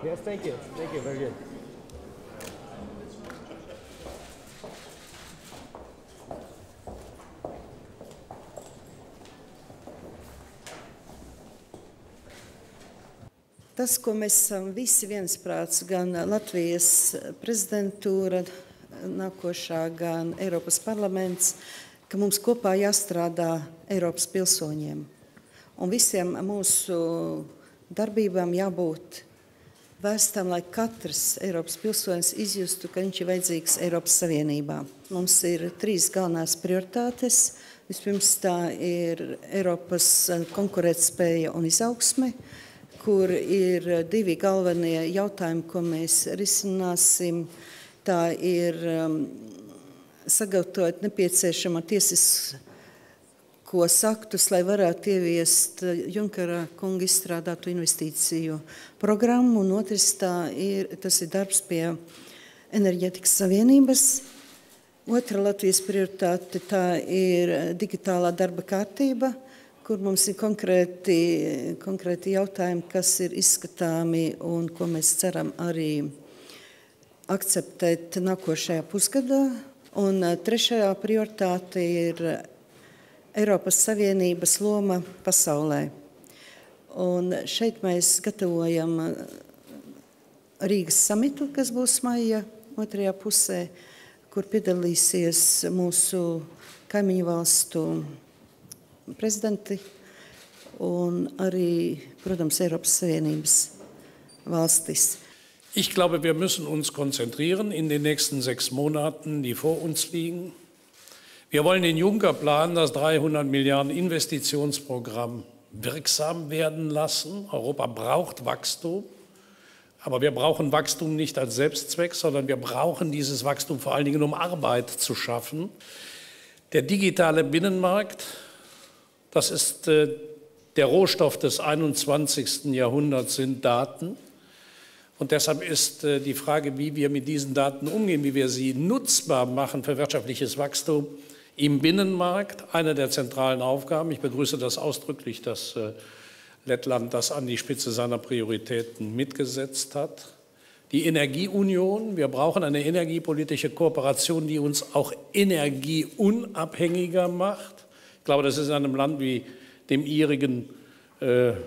Yes, thank you. Thank you. Very good. Tas, ko mēs esam visi viensprāts, gan Latvijas prezidentūra nākošā, gan Eiropas parlaments, ka mums kopā jāstrādā Eiropas pilsoņiem. Un visiem mūsu darbībām jābūt vērstam, lai katrs Eiropas pilsonis izjustu, ka viņš ir vajadzīgs Eiropas Savienībā. Mums ir 3 galvenās prioritātes. Vispirms tā ir Eiropas konkurētspēja un izaugsme, kur ir 2 galvenie jautājumi, ko mēs risināsim. Tā ir sagatavot nepieciešamo tiesiskos aktus, lai varētu ieviest Junkera kunga izstrādātu investīciju programmu. Un otrs, tas ir darbs pie enerģētikas savienības. Otra Latvijas prioritāte tā ir digitālā darba kārtība, kur mums ir konkrēti jautājumi, kas ir izskatāmi un ko mēs ceram arī akceptēt nākošajā pusgadā. Un trešajā prioritāte ir Eiropas Savienības loma pasaulē. Un šeit mēs gatavojam Rīgas samitu, kas būs maija otrajā pusē, kur piedalīsies mūsu kaimiņu valstu prezidenti un arī, protams, Eiropas Savienības valstis. Ich glaube, wir müssen uns konzentrieren in den nächsten 6 Monaten, die vor uns liegen. Wir wollen den Juncker-Plan, das 300 Milliarden Investitionsprogramm, wirksam werden lassen. Europa braucht Wachstum, aber wir brauchen Wachstum nicht als Selbstzweck, sondern wir brauchen dieses Wachstum vor allen Dingen, um Arbeit zu schaffen. Der digitale Binnenmarkt, das ist der Rohstoff des 21. Jahrhunderts, sind Daten. Und deshalb ist die Frage, wie wir mit diesen Daten umgehen, wie wir sie nutzbar machen für wirtschaftliches Wachstum im Binnenmarkt, eine der zentralen Aufgaben. Ich begrüße das ausdrücklich, dass Lettland das an die Spitze seiner Prioritäten mitgesetzt hat. Die Energieunion, wir brauchen eine energiepolitische Kooperation, die uns auch energieunabhängiger macht. Ich glaube, das ist in einem Land wie dem Ihrigen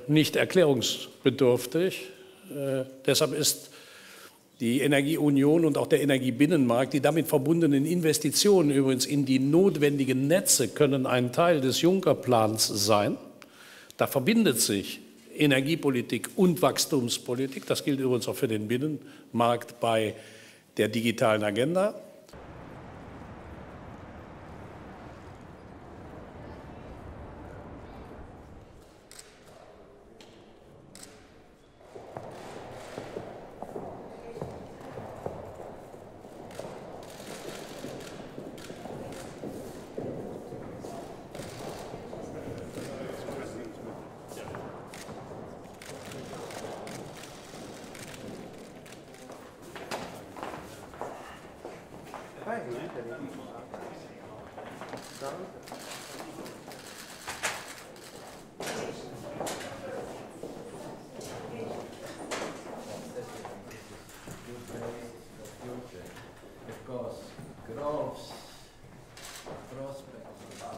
nicht erklärungsbedürftig. Deshalb ist die Energieunion und auch der Energiebinnenmarkt, die damit verbundenen Investitionen übrigens in die notwendigen Netze, können ein Teil des Juncker-Plans sein. Da verbindet sich Energiepolitik und Wachstumspolitik. Das gilt übrigens auch für den Binnenmarkt bei der digitalen Agenda. Prospects about